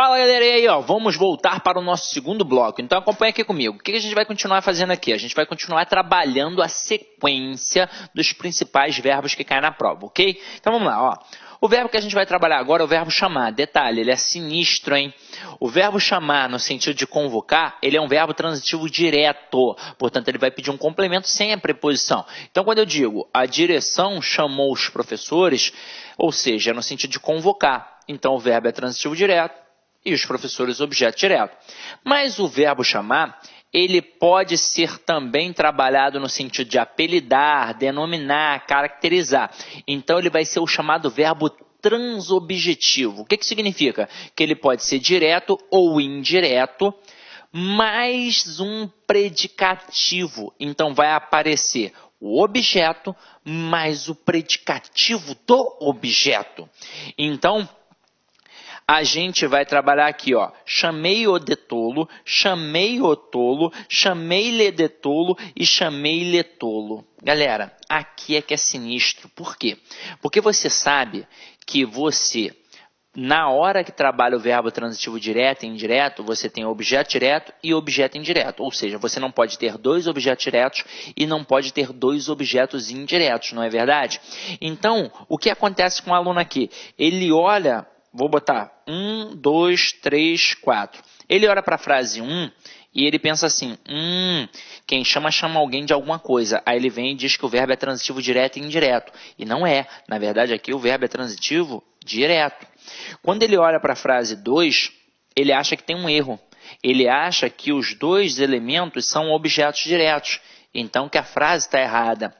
Fala galera, e aí ó, vamos voltar para o nosso segundo bloco, então acompanha aqui comigo. O que a gente vai continuar fazendo aqui? A gente vai continuar trabalhando a sequência dos principais verbos que caem na prova, ok? Então vamos lá, ó. O verbo que a gente vai trabalhar agora é o verbo chamar. Detalhe, ele é sinistro, hein? O verbo chamar, no sentido de convocar, ele é um verbo transitivo direto. Portanto, ele vai pedir um complemento sem a preposição. Então, quando eu digo a direção chamou os professores, ou seja, é no sentido de convocar. Então, o verbo é transitivo direto e os professores objeto direto. Mas o verbo chamar, ele pode ser também trabalhado no sentido de apelidar, denominar, caracterizar. Então, ele vai ser o chamado verbo transobjetivo. O que significa? Que ele pode ser direto ou indireto, mais um predicativo. Então, vai aparecer o objeto mais o predicativo do objeto. Então, a gente vai trabalhar aqui, ó, chamei-o de tolo, chamei-o tolo, chamei-lhe de tolo e chamei-lhe tolo. Galera, aqui é que é sinistro. Por quê? Porque você sabe que você, na hora que trabalha o verbo transitivo direto e indireto, você tem objeto direto e objeto indireto. Ou seja, você não pode ter dois objetos diretos e não pode ter dois objetos indiretos, não é verdade? Então, o que acontece com o aluno aqui? Ele olha... Vou botar 1, 2, 3, 4. Ele olha para a frase 1 e ele pensa assim, quem chama alguém de alguma coisa. Aí ele vem e diz que o verbo é transitivo direto e indireto. E não é. Na verdade, aqui o verbo é transitivo direto. Quando ele olha para a frase 2, ele acha que tem um erro. Ele acha que os dois elementos são objetos diretos. Então, que a frase está errada.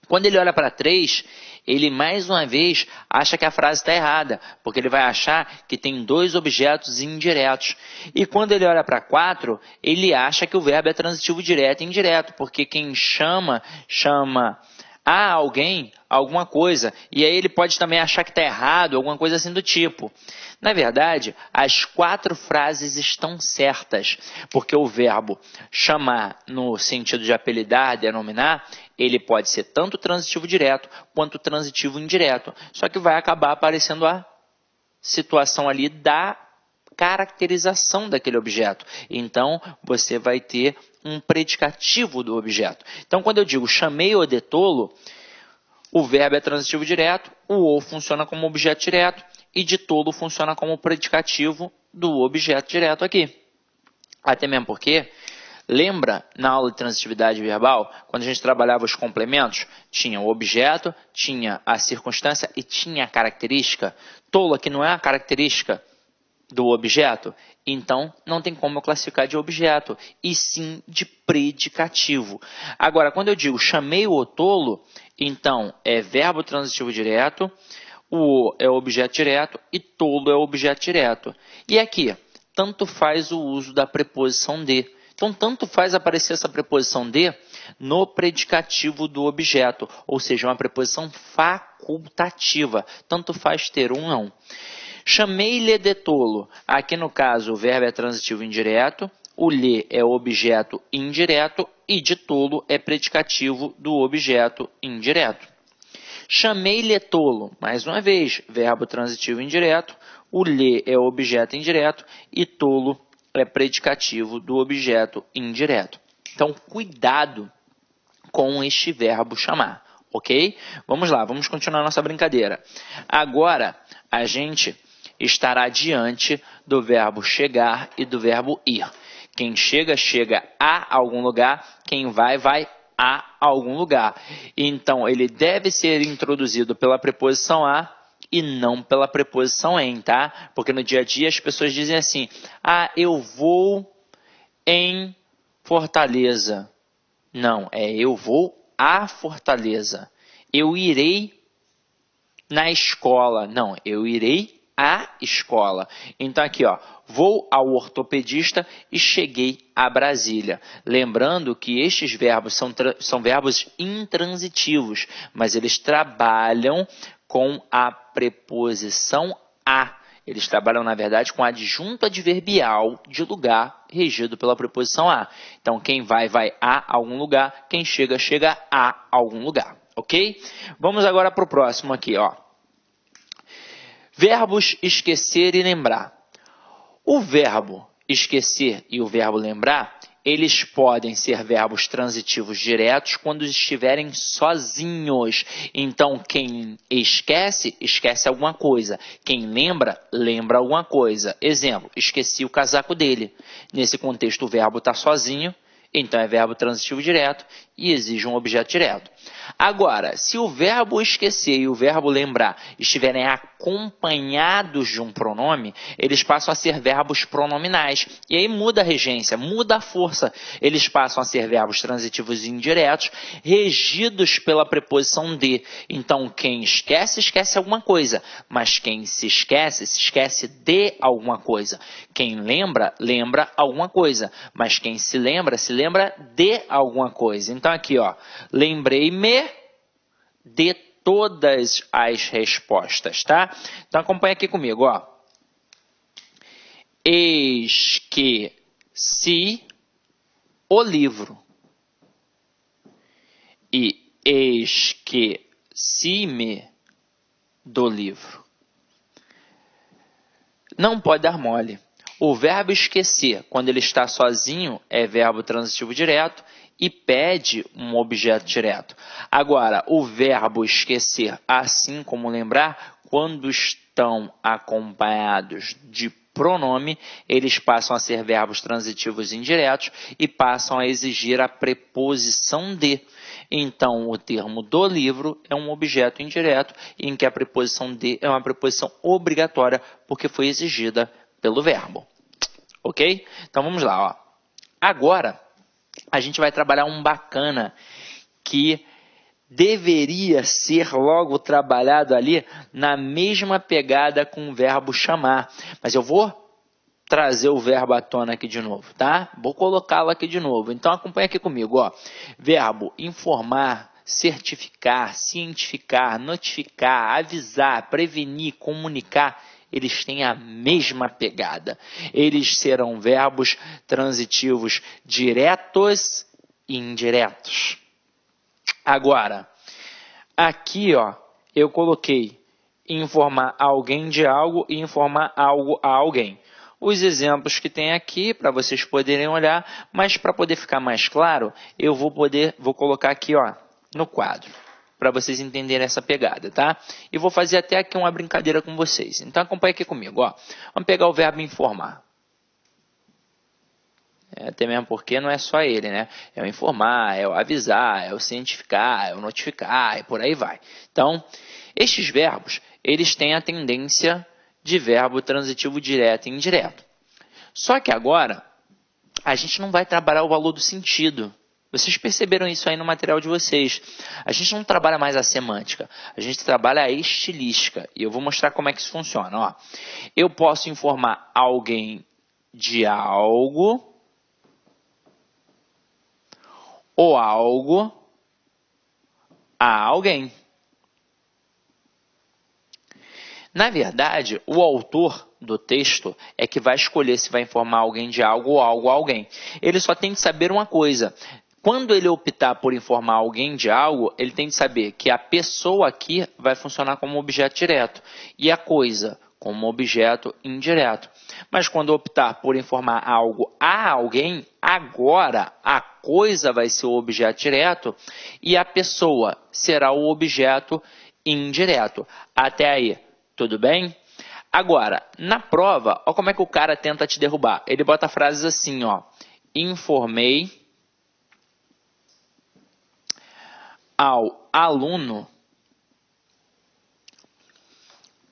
Quando ele olha para 3, ele mais uma vez acha que a frase está errada, porque ele vai achar que tem dois objetos indiretos. E quando ele olha para 4, ele acha que o verbo é transitivo direto e indireto, porque quem chama a alguém alguma coisa. E aí ele pode também achar que está errado, alguma coisa assim do tipo. Na verdade, as 4 frases estão certas, porque o verbo chamar, no sentido de apelidar, denominar, ele pode ser tanto transitivo direto quanto transitivo indireto. Só que vai acabar aparecendo a situação ali da caracterização daquele objeto. Então, você vai ter um predicativo do objeto. Então, quando eu digo chamei-o de tolo, o verbo é transitivo direto, o funciona como objeto direto e de tolo funciona como predicativo do objeto direto aqui. Até mesmo porque, lembra na aula de transitividade verbal, quando a gente trabalhava os complementos, tinha o objeto, tinha a circunstância e tinha a característica. Tolo aqui não é a característica do objeto, então não tem como eu classificar de objeto, e sim de predicativo. Agora, quando eu digo chamei-o tolo, então é verbo transitivo direto, o é objeto direto e tolo é objeto direto. E aqui, tanto faz o uso da preposição de. Então, tanto faz aparecer essa preposição de no predicativo do objeto, ou seja, uma preposição facultativa. Tanto faz ter um ou não. Chamei-lhe de tolo. Aqui, no caso, o verbo é transitivo indireto, o lhe é objeto indireto e de tolo é predicativo do objeto indireto. Chamei-lhe tolo. Mais uma vez, verbo transitivo indireto, o lhe é objeto indireto e tolo é predicativo do objeto indireto. Então, cuidado com este verbo chamar, ok? Vamos lá, vamos continuar nossa brincadeira. Agora, a gente estará diante do verbo chegar e do verbo ir. Quem chega, chega a algum lugar. Quem vai, vai a algum lugar. Então, ele deve ser introduzido pela preposição a e não pela preposição em, tá? Porque no dia a dia as pessoas dizem assim, eu vou em Fortaleza. Não, eu vou a Fortaleza. Eu irei na escola. Não, eu irei à escola. Então aqui, ó, vou ao ortopedista e cheguei a Brasília. Lembrando que estes verbos são verbos intransitivos, mas eles trabalham com a preposição a. Eles trabalham, na verdade, com adjunto adverbial de lugar regido pela preposição a. Então, quem vai, vai a algum lugar. Quem chega, chega a algum lugar. Ok? Vamos agora para o próximo aqui, ó. Verbos esquecer e lembrar. O verbo esquecer e o verbo lembrar, eles podem ser verbos transitivos diretos quando estiverem sozinhos. Então, quem esquece, esquece alguma coisa. Quem lembra, lembra alguma coisa. Exemplo, esqueci o casaco dele. Nesse contexto, o verbo está sozinho, então é verbo transitivo direto e exige um objeto direto. Agora, se o verbo esquecer e o verbo lembrar estiverem acompanhados de um pronome, eles passam a ser verbos pronominais. E aí muda a regência, muda a força. Eles passam a ser verbos transitivos indiretos, regidos pela preposição de. Então, quem esquece, esquece alguma coisa. Mas quem se esquece de alguma coisa. Quem lembra, lembra alguma coisa. Mas quem se lembra de alguma coisa. Então, aqui, ó, lembrei-me de todas as respostas, tá? Então, acompanha aqui comigo, ó. Esqueci o livro. E esqueci-me do livro. Não pode dar mole. O verbo esquecer, quando ele está sozinho, é verbo transitivo direto e pede um objeto direto. Agora, o verbo esquecer, assim como lembrar, quando estão acompanhados de pronome, eles passam a ser verbos transitivos indiretos e passam a exigir a preposição de. Então, o termo do livro é um objeto indireto em que a preposição de é uma preposição obrigatória porque foi exigida pelo verbo. Ok? Então, vamos lá. Ó. Agora, a gente vai trabalhar um bacana que deveria ser logo trabalhado ali na mesma pegada com o verbo chamar. Mas eu vou trazer o verbo à tona aqui de novo, tá? Vou colocá-lo aqui de novo. Então, acompanha aqui comigo, ó. Verbo informar, certificar, cientificar, notificar, avisar, prevenir, comunicar. Eles têm a mesma pegada. Eles serão verbos transitivos diretos e indiretos. Agora, aqui, ó, eu coloquei informar alguém de algo e informar algo a alguém. Os exemplos que tem aqui, para vocês poderem olhar, mas para poder ficar mais claro, eu vou colocar aqui, ó, no quadro, para vocês entenderem essa pegada, tá? E vou fazer até aqui uma brincadeira com vocês. Então, acompanhe aqui comigo, ó. Vamos pegar o verbo informar. Até mesmo porque não é só ele, né? É o informar, é o avisar, é o cientificar, é o notificar e por aí vai. Então, estes verbos, eles têm a tendência de verbo transitivo direto e indireto. Só que agora, a gente não vai trabalhar o valor do sentido. Vocês perceberam isso aí no material de vocês. A gente não trabalha mais a semântica, a gente trabalha a estilística. E eu vou mostrar como é que isso funciona. Ó. Eu posso informar alguém de algo ou algo a alguém. Na verdade, o autor do texto é que vai escolher se vai informar alguém de algo ou algo a alguém. Ele só tem que saber uma coisa. Quando ele optar por informar alguém de algo, ele tem que saber que a pessoa aqui vai funcionar como objeto direto e a coisa como objeto indireto. Mas quando optar por informar algo a alguém, agora a coisa vai ser o objeto direto e a pessoa será o objeto indireto. Até aí, tudo bem? Agora, na prova, olha como é que o cara tenta te derrubar. Ele bota frases assim, ó. Informei ao aluno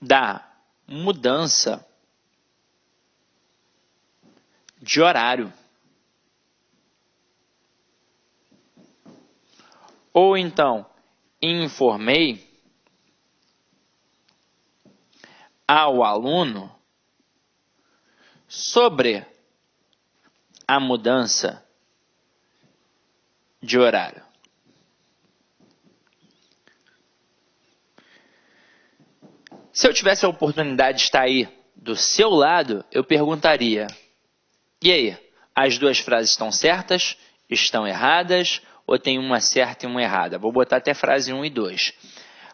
da mudança de horário. Ou então, informei ao aluno sobre a mudança de horário. Se eu tivesse a oportunidade de estar aí do seu lado, eu perguntaria: e aí, as duas frases estão certas? Estão erradas? Ou tem uma certa e uma errada? Vou botar até frase 1 e 2.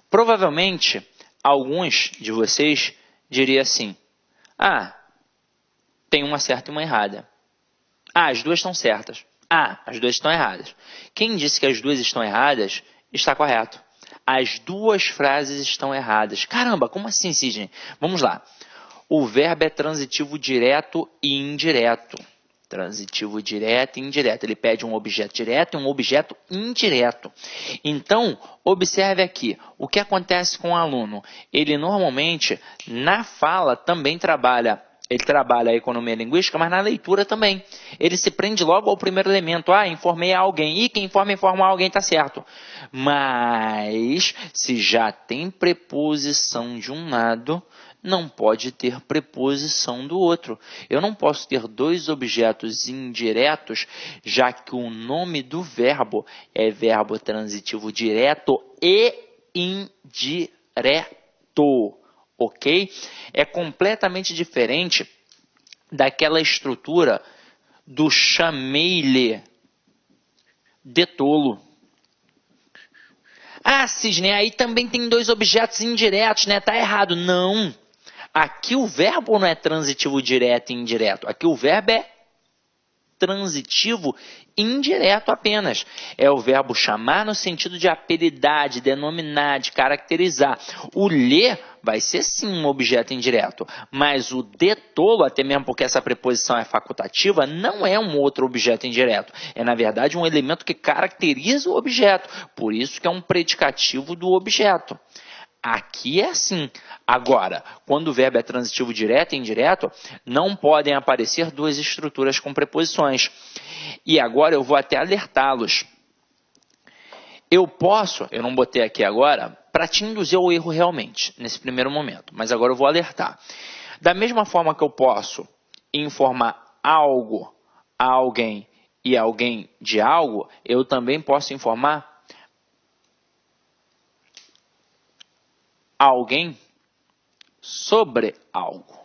Provavelmente, alguns de vocês diriam assim: ah, tem uma certa e uma errada. Ah, as duas estão certas. Ah, as duas estão erradas. Quem disse que as duas estão erradas, está correto. As duas frases estão erradas. Caramba, como assim, Sidney? Vamos lá. O verbo é transitivo direto e indireto. Transitivo direto e indireto. Ele pede um objeto direto e um objeto indireto. Então, observe aqui. O que acontece com o aluno? Ele normalmente, na fala, também trabalha. Ele trabalha a economia linguística, mas na leitura também. Ele se prende logo ao primeiro elemento. Ah, informei a alguém. E quem informa alguém está certo. Mas, se já tem preposição de um lado, não pode ter preposição do outro. Eu não posso ter dois objetos indiretos, já que o nome do verbo é verbo transitivo direto e indireto. Ok? É completamente diferente daquela estrutura do chamei-lhe de tolo. Ah, Sidney, aí também tem dois objetos indiretos, né? Tá errado. Não. Aqui o verbo não é transitivo direto e indireto. Aqui o verbo é transitivo indireto apenas. É o verbo chamar no sentido de apelidar, de denominar, de caracterizar. O ler vai ser sim um objeto indireto, mas o de tolo, até mesmo porque essa preposição é facultativa, não é um outro objeto indireto. É, na verdade, um elemento que caracteriza o objeto. Por isso que é um predicativo do objeto. Aqui é assim. Agora, quando o verbo é transitivo direto e indireto, não podem aparecer duas estruturas com preposições. E agora eu vou até alertá-los. Eu não botei aqui agora, para te induzir ao erro realmente, nesse primeiro momento, mas agora eu vou alertar. Da mesma forma que eu posso informar algo a alguém e alguém de algo, eu também posso informar alguém sobre algo.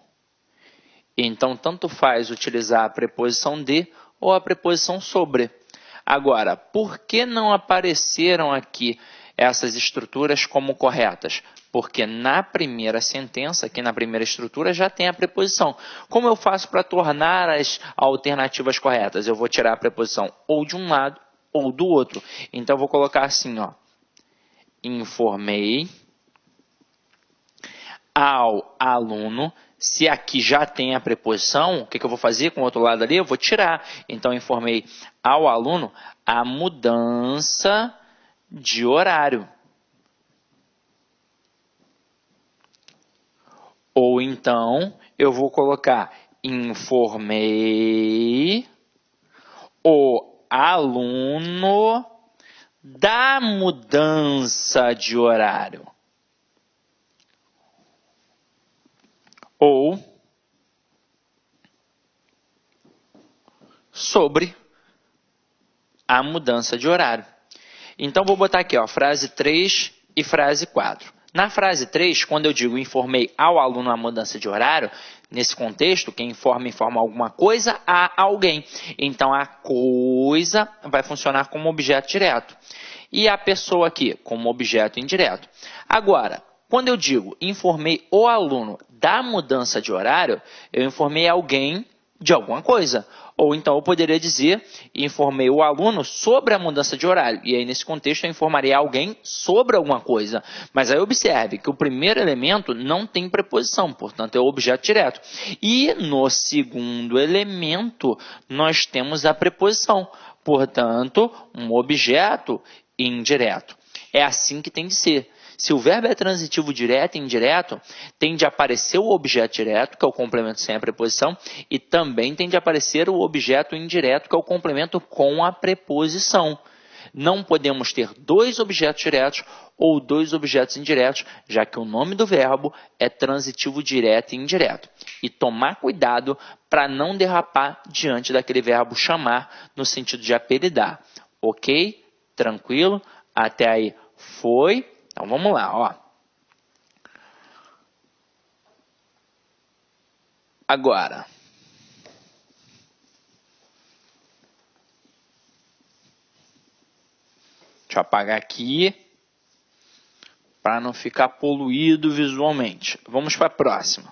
Então, tanto faz utilizar a preposição de ou a preposição sobre. Agora, por que não apareceram aqui essas estruturas como corretas? Porque na primeira sentença, aqui na primeira estrutura, já tem a preposição. Como eu faço para tornar as alternativas corretas? Eu vou tirar a preposição ou de um lado ou do outro. Então, eu vou colocar assim, ó. Informei ao aluno. Se aqui já tem a preposição, o que eu vou fazer com o outro lado ali? Eu vou tirar. Então, informei ao aluno a mudança de horário. Ou então, eu vou colocar informei o aluno da mudança de horário. Ou sobre a mudança de horário. Então, vou botar aqui, ó, frase 3 e frase 4. Na frase 3, quando eu digo informei ao aluno a mudança de horário, nesse contexto, quem informa alguma coisa a alguém. Então, a coisa vai funcionar como objeto direto. E a pessoa aqui, como objeto indireto. Agora, quando eu digo informei o aluno da mudança de horário, eu informei alguém de alguma coisa. Ou então eu poderia dizer, informei o aluno sobre a mudança de horário. E aí, nesse contexto, eu informaria alguém sobre alguma coisa. Mas aí observe que o primeiro elemento não tem preposição, portanto é o objeto direto. E no segundo elemento, nós temos a preposição. Portanto, um objeto indireto. É assim que tem de ser. Se o verbo é transitivo direto e indireto, tem de aparecer o objeto direto, que é o complemento sem a preposição, e também tem de aparecer o objeto indireto, que é o complemento com a preposição. Não podemos ter dois objetos diretos ou dois objetos indiretos, já que o nome do verbo é transitivo direto e indireto. E tomar cuidado para não derrapar diante daquele verbo chamar, no sentido de apelidar. Ok? Tranquilo? Até aí foi? Então, vamos lá, ó. Agora, deixa eu apagar aqui para não ficar poluído visualmente. Vamos para a próxima.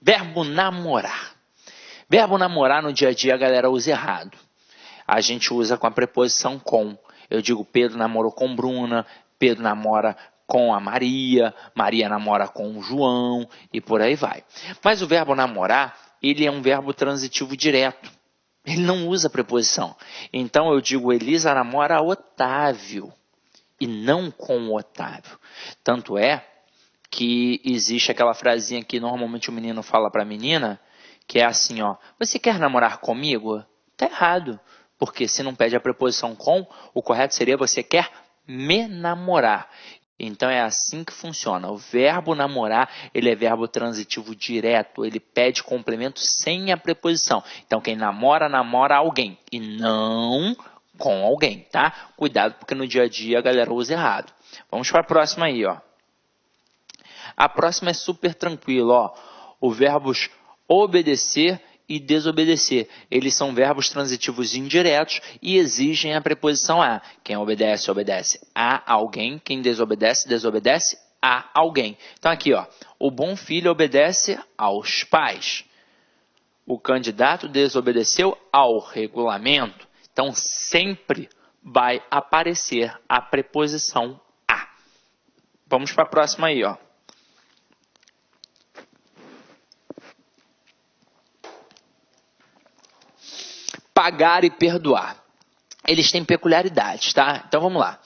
Verbo namorar. Verbo namorar no dia a dia a galera usa errado. A gente usa com a preposição com. Eu digo Pedro namorou com Bruna, Pedro namora com a Maria, Maria namora com o João e por aí vai. Mas o verbo namorar, ele é um verbo transitivo direto. Ele não usa preposição. Então eu digo Elisa namora Otávio e não com o Otávio. Tanto é que existe aquela frasinha que normalmente o menino fala para a menina, que é assim, ó, você quer namorar comigo? Tá errado, porque se não pede a preposição com, o correto seria você quer me namorar. Então é assim que funciona. O verbo namorar, ele é verbo transitivo direto, ele pede complemento sem a preposição. Então quem namora, namora alguém e não com alguém, tá? Cuidado porque no dia a dia a galera usa errado. Vamos para a próxima aí, ó. A próxima é super tranquila, ó. Os verbos obedecer e desobedecer. Eles são verbos transitivos indiretos e exigem a preposição a. Quem obedece, obedece a alguém. Quem desobedece, desobedece a alguém. Então aqui, ó, o bom filho obedece aos pais. O candidato desobedeceu ao regulamento. Então sempre vai aparecer a preposição a. Vamos para a próxima aí, ó. Pagar e perdoar. Eles têm peculiaridades, tá? Então vamos lá.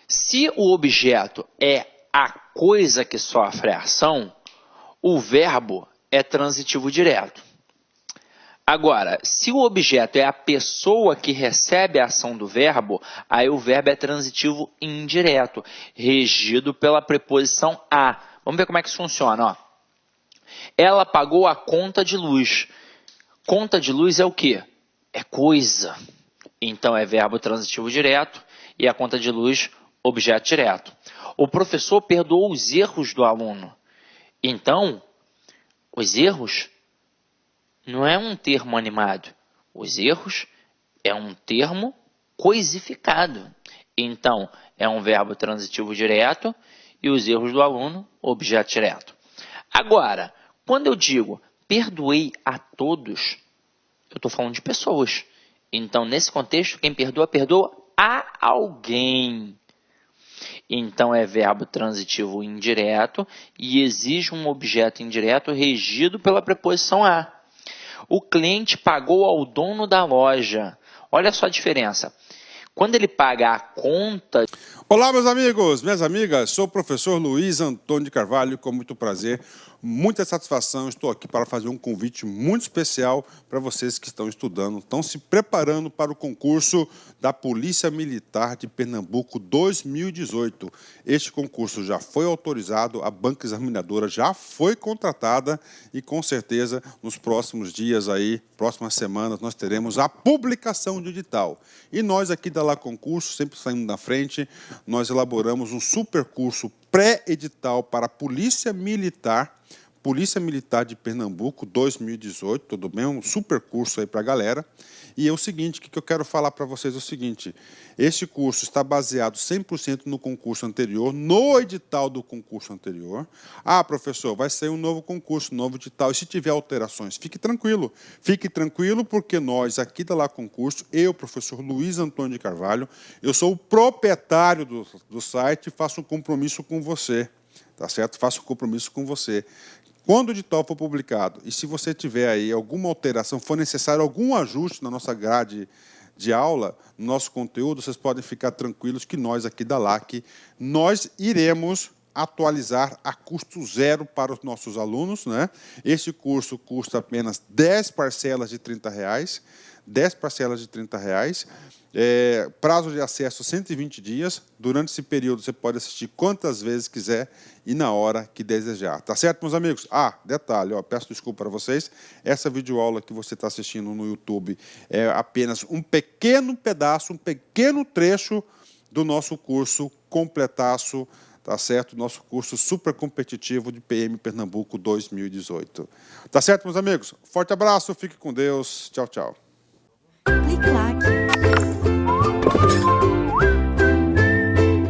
Se o objeto é a coisa que sofre a ação, o verbo é transitivo direto. Agora, se o objeto é a pessoa que recebe a ação do verbo, aí o verbo é transitivo indireto, regido pela preposição a. Vamos ver como é que isso funciona, ó. Ela pagou a conta de luz. Conta de luz é o quê? É coisa. Então é verbo transitivo direto e a conta de luz, objeto direto. O professor perdoou os erros do aluno. Então, os erros não é um termo animado. Os erros é um termo coisificado. Então, é um verbo transitivo direto e os erros do aluno, objeto direto. Agora, quando eu digo perdoei a todos, eu estou falando de pessoas. Então, nesse contexto, quem perdoa, perdoa a alguém. Então, é verbo transitivo indireto e exige um objeto indireto regido pela preposição a. O cliente pagou ao dono da loja. Olha só a diferença. Quando ele paga a conta... Olá, meus amigos, minhas amigas. Sou o professor Luiz Antônio de Carvalho, com muito prazer, muita satisfação. Estou aqui para fazer um convite muito especial para vocês que estão estudando, estão se preparando para o concurso da Polícia Militar de Pernambuco 2018. Este concurso já foi autorizado, a banca examinadora já foi contratada e, com certeza, nos próximos dias aí, próximas semanas, nós teremos a publicação do edital. E nós aqui da Lá Concurso, sempre saindo na frente, nós elaboramos um super curso pré-edital para a Polícia Militar de Pernambuco 2018, tudo bem? Um super curso aí para a galera. E é o seguinte, o que eu quero falar para vocês é o seguinte, esse curso está baseado 100% no concurso anterior, no edital do concurso anterior. Ah, professor, vai sair um novo concurso, um novo edital, e se tiver alterações, fique tranquilo porque nós aqui da Lá Concurso, eu, professor Luiz Antônio de Carvalho, eu sou o proprietário do site e faço um compromisso com você, tá certo? Faço um compromisso com você. Quando o edital for publicado, e se você tiver aí alguma alteração, for necessário algum ajuste na nossa grade de aula, no nosso conteúdo, vocês podem ficar tranquilos que nós aqui da LAC, nós iremos atualizar a custo zero para os nossos alunos, né? Esse curso custa apenas 10 parcelas de R$30, 10 parcelas de R$30, prazo de acesso 120 dias. Durante esse período você pode assistir quantas vezes quiser e na hora que desejar. Tá certo, meus amigos? Ah, detalhe, ó, peço desculpa para vocês, essa videoaula que você está assistindo no YouTube é apenas um pequeno pedaço, um pequeno trecho do nosso curso completaço, tá certo? Nosso curso super competitivo de PM Pernambuco 2018. Tá certo, meus amigos? Forte abraço, fique com Deus. Tchau, tchau.